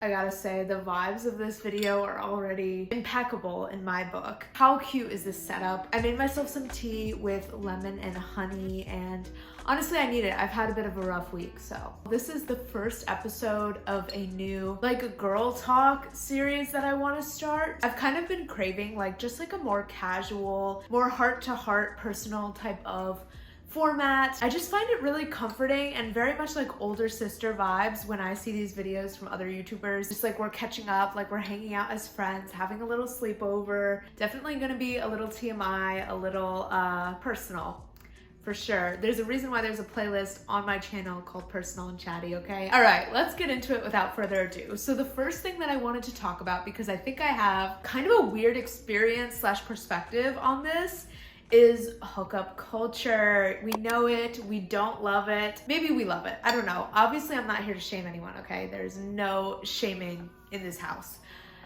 I gotta say, the vibes of this video are already impeccable in my book. How cute is this setup? I made myself some tea with lemon and honey, and honestly, I need it. I've had a bit of a rough week, so. This is the first episode of a new, like, a girl talk series that I want to start. I've kind of been craving, just a more casual, more heart-to-heart, personal type of format. I just find it really comforting and very much like older sister vibes when I see these videos from other YouTubers. Just like we're catching up, like we're hanging out as friends, having a little sleepover. Definitely gonna be a little TMI, a little personal. For sure. There's a reason why there's a playlist on my channel called Personal and Chatty, okay? All right, let's get into it without further ado. So the first thing that I wanted to talk about, because I think I have kind of a weird experience slash perspective on this, is hookup culture. We know it, we don't love it. Maybe we love it, I don't know. Obviously, I'm not here to shame anyone, okay? There's no shaming in this house.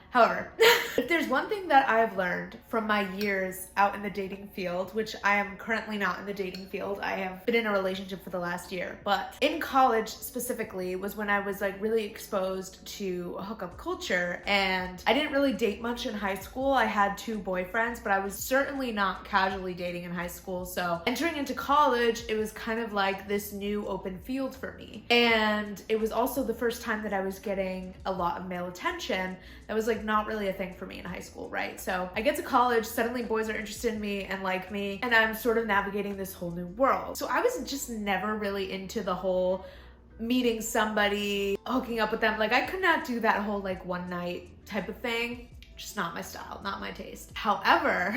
However, if there's one thing that I've learned from my years out in the dating field, which I am currently not in the dating field, I have been in a relationship for the last year, but in college specifically was when I was like really exposed to hookup culture, and I didn't really date much in high school. I had 2 boyfriends, but I was certainly not casually dating in high school. So entering into college, it was kind of like this new open field for me. And it was also the first time that I was getting a lot of male attention. That was like not really a thing for me in high school, right? So I get to college, suddenly boys are interested in me and like me, and I'm sort of navigating this whole new world. So I was just never really into the whole meeting somebody, hooking up with them. Like I could not do that whole like one night type of thing. Just not my style, not my taste. However,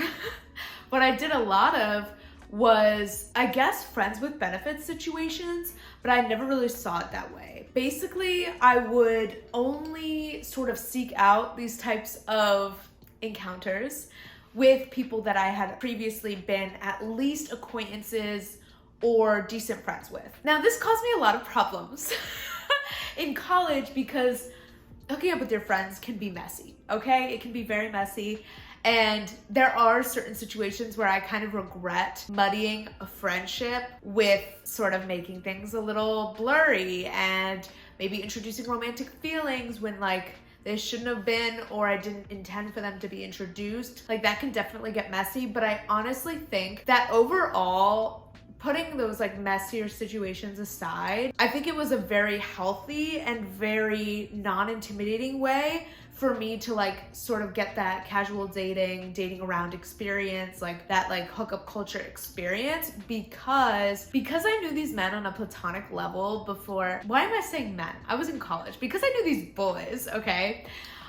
what I did a lot of was, I guess, friends with benefits situations, but I never really saw it that way. Basically, I would only sort of seek out these types of encounters with people that I had previously been at least acquaintances or decent friends with. Now, this caused me a lot of problems in college because hooking up with your friends can be messy, okay? It can be very messy. And there are certain situations where I kind of regret muddying a friendship with sort of making things a little blurry and maybe introducing romantic feelings when like they shouldn't have been, or I didn't intend for them to be introduced. Like that can definitely get messy, but I honestly think that overall, putting those like messier situations aside, I think it was a very healthy and very non-intimidating way for me to like sort of get that casual dating around experience, like that like hookup culture experience, because I knew these men on a platonic level before. Why am I saying men? I was in college. Because I knew these boys, okay,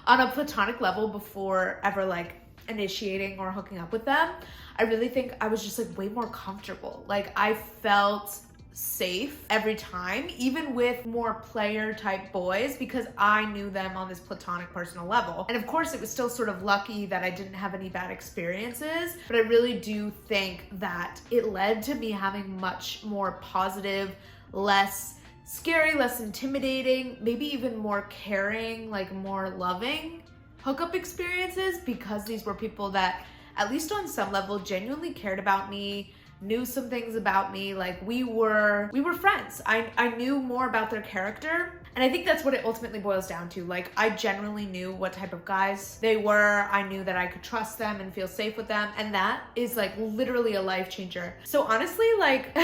on a platonic level before ever like initiating or hooking up with them. I really think I was just like way more comfortable. Like I felt safe every time, even with more player type boys, because I knew them on this platonic personal level. And of course it was still sort of lucky that I didn't have any bad experiences, but I really do think that it led to me having much more positive, less scary, less intimidating, maybe even more caring, like more loving hookup experiences, because these were people that at least on some level genuinely cared about me, knew some things about me. Like we were friends. I knew more about their character, and I think that's what it ultimately boils down to. Like I generally knew what type of guys they were. I knew that I could trust them and feel safe with them, and that is like literally a life changer. So honestly, like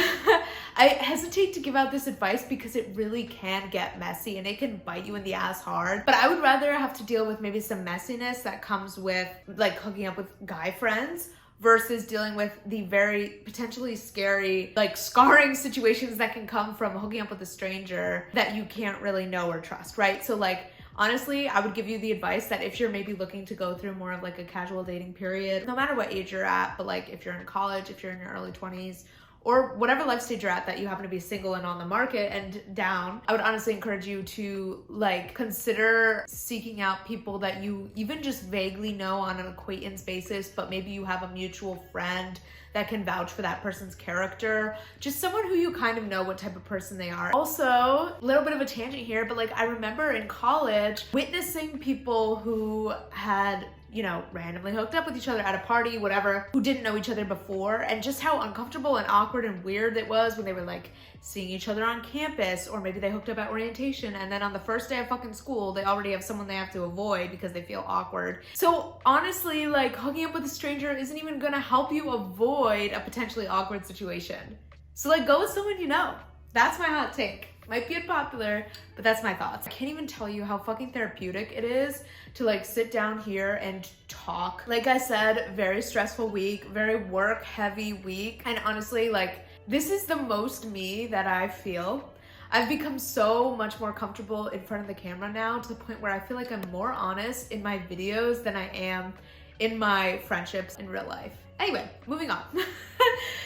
I hesitate to give out this advice because it really can get messy and it can bite you in the ass hard, but I would rather have to deal with maybe some messiness that comes with like hooking up with guy friends versus dealing with the very potentially scary, like scarring situations that can come from hooking up with a stranger that you can't really know or trust, right? So like, honestly, I would give you the advice that if you're maybe looking to go through more of like a casual dating period, no matter what age you're at, but like if you're in college, if you're in your early 20s, or whatever life stage you're at that you happen to be single and on the market and down, I would honestly encourage you to like consider seeking out people that you even just vaguely know on an acquaintance basis, but maybe you have a mutual friend that can vouch for that person's character. Just someone who you kind of know what type of person they are. Also, a little bit of a tangent here, but like I remember in college witnessing people who had you know, randomly hooked up with each other at a party, whatever, who didn't know each other before, and just how uncomfortable and awkward and weird it was when they were like seeing each other on campus, or maybe they hooked up at orientation, and then on the first day of fucking school, they already have someone they have to avoid because they feel awkward. So honestly, like, hooking up with a stranger isn't even gonna help you avoid a potentially awkward situation. So like, go with someone you know. That's my hot take. Might be unpopular, but that's my thoughts. I can't even tell you how fucking therapeutic it is to like sit down here and talk. Like I said, very stressful week, very work heavy week. And honestly, like, this is the most me that I feel. I've become so much more comfortable in front of the camera now, to the point where I feel like I'm more honest in my videos than I am in my friendships in real life. Anyway, moving on.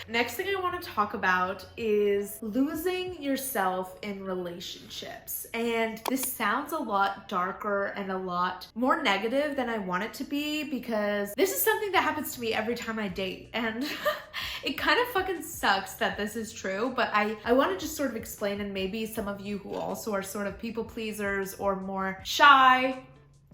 Next thing I want to talk about is losing yourself in relationships. And this sounds a lot darker and a lot more negative than I want it to be, because this is something that happens to me every time I date. And it kind of fucking sucks that this is true, but I want to just sort of explain, and maybe some of you who also are sort of people pleasers or more shy,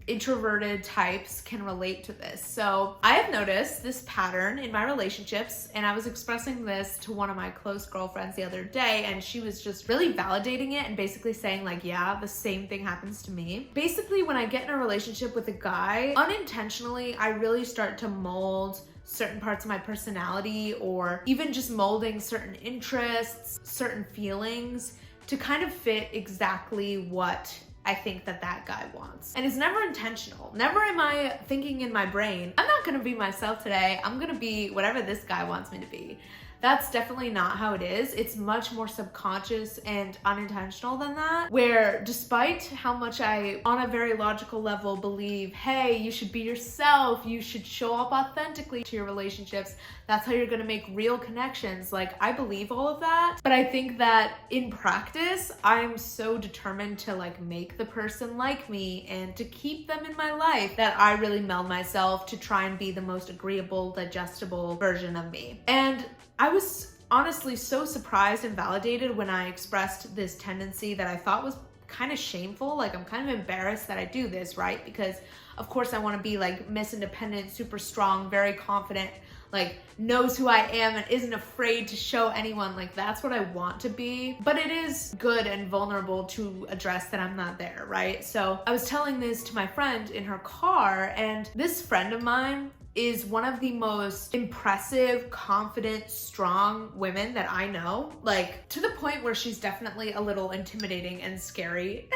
introverted types can relate to this. So I have noticed this pattern in my relationships, and I was expressing this to one of my close girlfriends the other day, and she was just really validating it and basically saying like, yeah, the same thing happens to me. Basically, when I get in a relationship with a guy, unintentionally, I really start to mold certain parts of my personality, or even just molding certain interests, certain feelings to kind of fit exactly what I think that guy wants. And it's never intentional. Never am I thinking in my brain, I'm not gonna be myself today. I'm gonna be whatever this guy wants me to be. That's definitely not how it is. It's much more subconscious and unintentional than that, where despite how much I, on a very logical level, believe, hey, you should be yourself, you should show up authentically to your relationships, that's how you're gonna make real connections. Like, I believe all of that, but I think that in practice, I'm so determined to like make the person like me and to keep them in my life that I really meld myself to try and be the most agreeable, digestible version of me. And I was honestly so surprised and validated when I expressed this tendency that I thought was kind of shameful. Like, I'm kind of embarrassed that I do this, right? Because of course I want to be like Miss Independent, super strong, very confident, like knows who I am and isn't afraid to show anyone. Like, that's what I want to be. But it is good and vulnerable to address that I'm not there, right? So I was telling this to my friend in her car, and this friend of mine is one of the most impressive, confident, strong women that I know. Like, to the point where she's definitely a little intimidating and scary,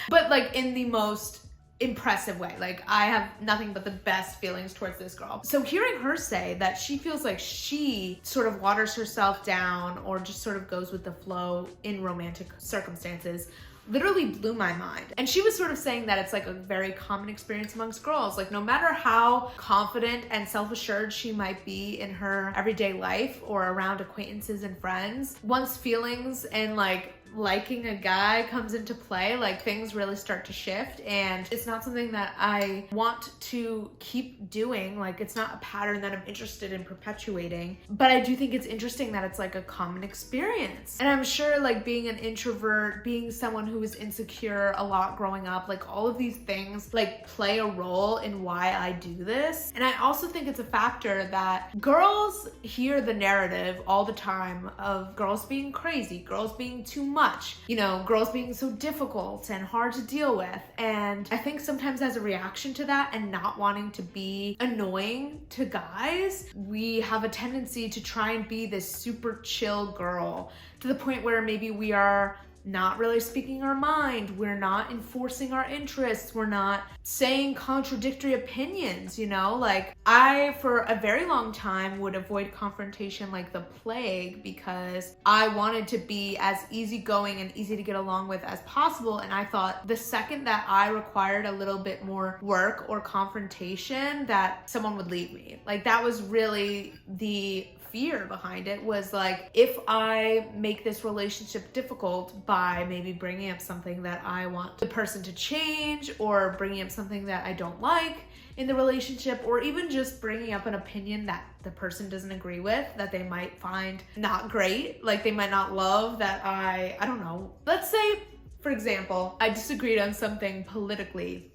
but like in the most impressive way. Like, I have nothing but the best feelings towards this girl. So hearing her say that she feels like she sort of waters herself down or just sort of goes with the flow in romantic circumstances literally blew my mind. And she was sort of saying that it's like a very common experience amongst girls. Like, no matter how confident and self-assured she might be in her everyday life or around acquaintances and friends, once feelings and like liking a guy comes into play, like things really start to shift. And it's not something that I want to keep doing. Like, it's not a pattern that I'm interested in perpetuating, but I do think it's interesting that it's like a common experience. And I'm sure like being an introvert, being someone who was insecure a lot growing up, like all of these things like play a role in why I do this. And I also think it's a factor that girls hear the narrative all the time of girls being crazy, girls being too much, you know, girls being so difficult and hard to deal with. And I think sometimes as a reaction to that and not wanting to be annoying to guys, we have a tendency to try and be this super chill girl, to the point where maybe we are not really speaking our mind, we're not enforcing our interests, we're not saying contradictory opinions, you know? Like, I, for a very long time, would avoid confrontation like the plague because I wanted to be as easygoing and easy to get along with as possible. And I thought the second that I required a little bit more work or confrontation, that someone would leave me. Like, that was really the fear behind it, was like, if I make this relationship difficult by maybe bringing up something that I want the person to change, or bringing up something that I don't like in the relationship, or even just bringing up an opinion that the person doesn't agree with, that they might find not great, like they might not love, that I don't know. Let's say, for example, I disagreed on something politically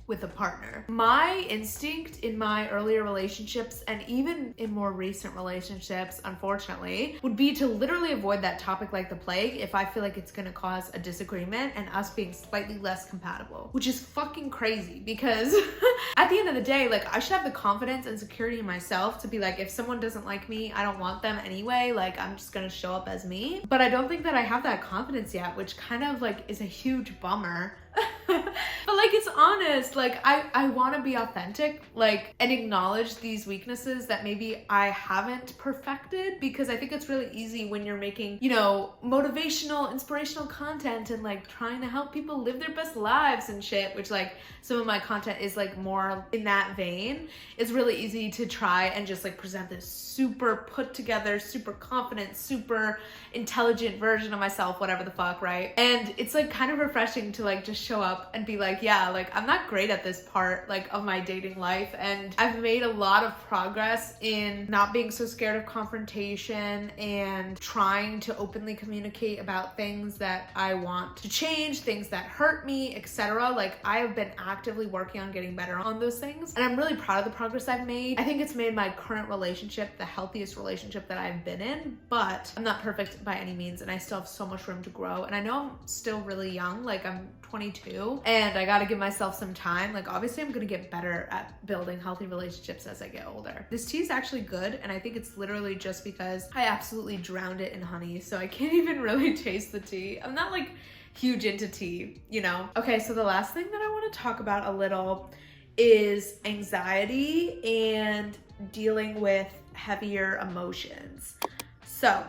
with a partner. My instinct in my earlier relationships and even in more recent relationships, unfortunately, would be to literally avoid that topic like the plague if I feel like it's gonna cause a disagreement and us being slightly less compatible, which is fucking crazy because at the end of the day, like I should have the confidence and security in myself to be like, if someone doesn't like me, I don't want them anyway, like I'm just gonna show up as me. But I don't think that I have that confidence yet, which kind of like is a huge bummer. But like, it's honest, like I want to be authentic, like, and acknowledge these weaknesses that maybe I haven't perfected, because I think it's really easy when you're making, you know, motivational, inspirational content and like trying to help people live their best lives and shit, which like some of my content is like more in that vein. It's really easy to try and just like present this super put together, super confident, super intelligent version of myself, whatever the fuck, right? And it's like kind of refreshing to like just show up and be like, yeah, like I'm not great at this part like of my dating life, and I've made a lot of progress in not being so scared of confrontation and trying to openly communicate about things that I want to change, things that hurt me, etc. Like I have been actively working on getting better on those things, and I'm really proud of the progress I've made. I think it's made my current relationship the healthiest relationship that I've been in, but I'm not perfect by any means, and I still have so much room to grow. And I know I'm still really young, like I'm 22, and I gotta give myself some time. Like obviously I'm gonna get better at building healthy relationships as I get older. This tea is actually good, and I think it's literally just because I absolutely drowned it in honey, so I can't even really taste the tea. I'm not like huge into tea, you know? Okay, so the last thing that I want to talk about a little is anxiety and dealing with heavier emotions. So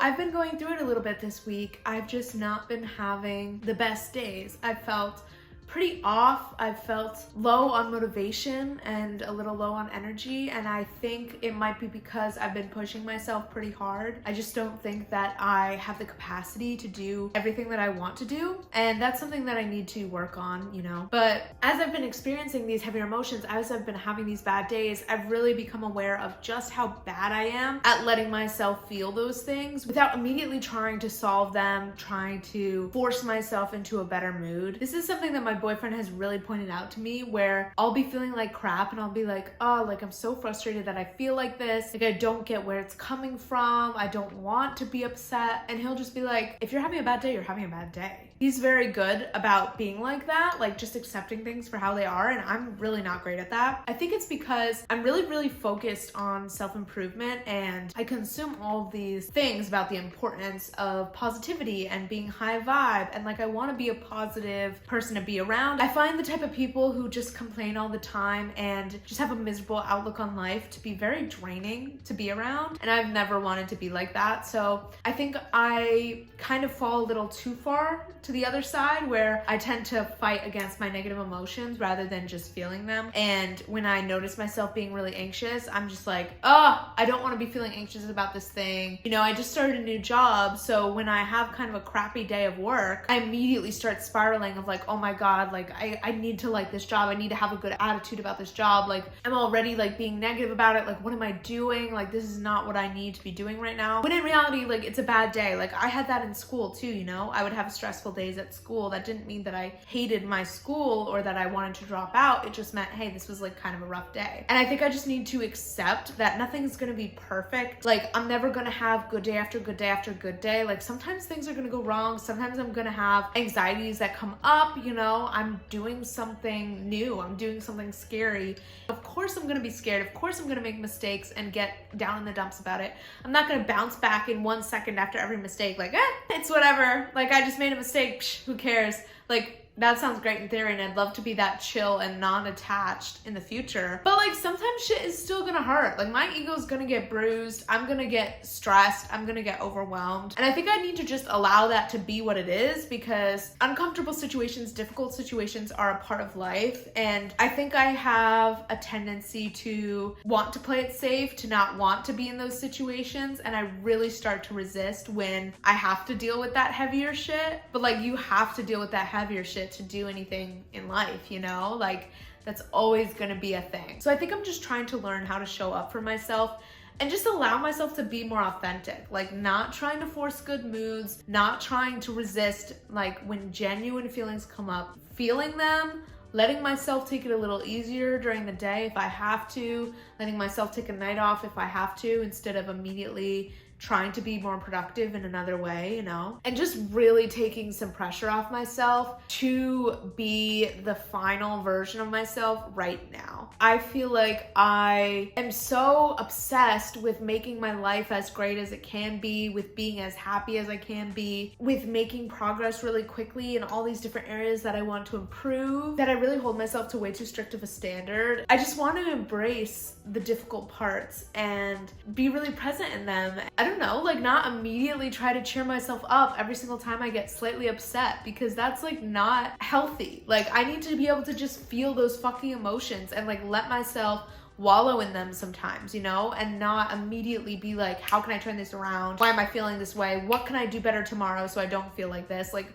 I've been going through it a little bit this week. I've just not been having the best days. I felt pretty off. I felt low on motivation and a little low on energy, and I think it might be because I've been pushing myself pretty hard. I just don't think that I have the capacity to do everything that I want to do, and that's something that I need to work on, you know. But as I've been experiencing these heavier emotions, as I've been having these bad days, I've really become aware of just how bad I am at letting myself feel those things without immediately trying to solve them, trying to force myself into a better mood. This is something that my boyfriend has really pointed out to me, where I'll be feeling like crap and I'll be like, oh, like I'm so frustrated that I feel like this. Like I don't get where it's coming from. I don't want to be upset. And he'll just be like, if you're having a bad day, you're having a bad day. He's very good about being like that, like just accepting things for how they are, and I'm really not great at that. I think it's because I'm really focused on self-improvement, and I consume all of these things about the importance of positivity and being high vibe, and like I want to be a positive person to be around. I find the type of people who just complain all the time and just have a miserable outlook on life to be very draining to be around, and I've never wanted to be like that. So I think I kind of fall a little too far to the other side, where I tend to fight against my negative emotions rather than just feeling them. And when I notice myself being really anxious, I'm just like, oh, I don't want to be feeling anxious about this thing. You know, I just started a new job, so when I have kind of a crappy day of work, I immediately start spiraling of like, oh my god, like I need to like this job, I need to have a good attitude about this job, like I'm already like being negative about it, like what am I doing, like this is not what I need to be doing right now. When in reality, like it's a bad day. Like I had that in school too, you know. I would have stressful days at school. That didn't mean that I hated my school or that I wanted to drop out. It just meant, hey, this was like kind of a rough day. And I think I just need to accept that nothing's gonna be perfect. Like I'm never gonna have good day after good day after good day. Like sometimes things are gonna go wrong. Sometimes I'm gonna have anxieties that come up, you know. I'm doing something new. I'm doing something scary. Of course I'm gonna be scared. Of course I'm gonna make mistakes and get down in the dumps about it. I'm not gonna bounce back in 1 second after every mistake like, it's whatever. Like I just made a mistake. Psh, who cares? Like that sounds great in theory, and I'd love to be that chill and non-attached in the future. But like sometimes shit is still gonna hurt. Like my ego's gonna get bruised. I'm gonna get stressed. I'm gonna get overwhelmed. And I think I need to just allow that to be what it is, because uncomfortable situations, difficult situations are a part of life. And I think I have a tendency to want to play it safe, to not want to be in those situations. And I really start to resist when I have to deal with that heavier shit. But like you have to deal with that heavier shit to do anything in life, you know? Like that's always gonna be a thing. So I think I'm just trying to learn how to show up for myself and just allow myself to be more authentic. Like, not trying to force good moods, not trying to resist, like, when genuine feelings come up, feeling them, letting myself take it a little easier during the day if I have to, letting myself take a night off if I have to, instead of immediately trying to be more productive in another way, you know? And just really taking some pressure off myself to be the final version of myself right now. I feel like I am so obsessed with making my life as great as it can be, with being as happy as I can be, with making progress really quickly in all these different areas that I want to improve, that I really hold myself to way too strict of a standard. I just want to embrace the difficult parts and be really present in them. I don't know, like, not immediately try to cheer myself up every single time I get slightly upset, because that's like not healthy. Like, I need to be able to just feel those fucking emotions and like let myself wallow in them sometimes, you know, and not immediately be like, how can I turn this around? Why am I feeling this way? What can I do better tomorrow so I don't feel like this? Like,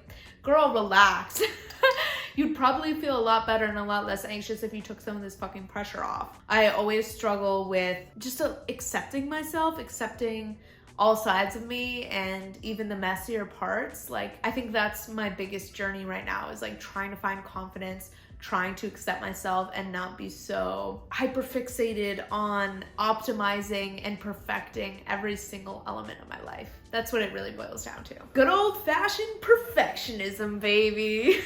girl, relax. You'd probably feel a lot better and a lot less anxious if you took some of this fucking pressure off. I always struggle with just accepting myself, accepting all sides of me, and even the messier parts. Like, I think that's my biggest journey right now, is like trying to find confidence, trying to accept myself and not be so hyper fixated on optimizing and perfecting every single element of my life. That's what it really boils down to. Good old fashioned perfectionism, baby.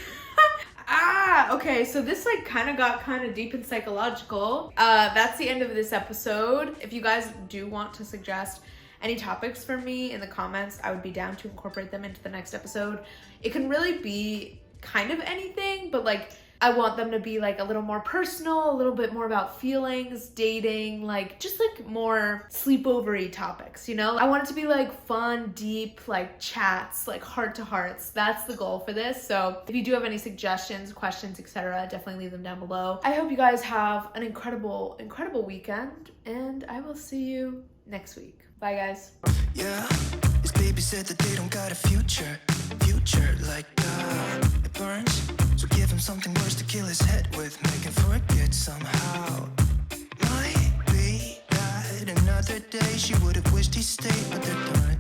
Okay, so this like kind of got kind of deep and psychological. That's the end of this episode. If you guys do want to suggest any topics for me in the comments, I would be down to incorporate them into the next episode. It can really be kind of anything, but like, I want them to be like a little more personal, a little bit more about feelings, dating, like just like more sleepover-y topics, you know? I want it to be like fun, deep, like chats, like heart to hearts. That's the goal for this. So if you do have any suggestions, questions, etc., definitely leave them down below. I hope you guys have an incredible, incredible weekend, and I will see you next week. Bye, guys. Yeah, his baby said that they don't got a future like it burns. So give him something worse to kill his head with, make him forget somehow. Might be that another day she would have wished he stayed, but they're done.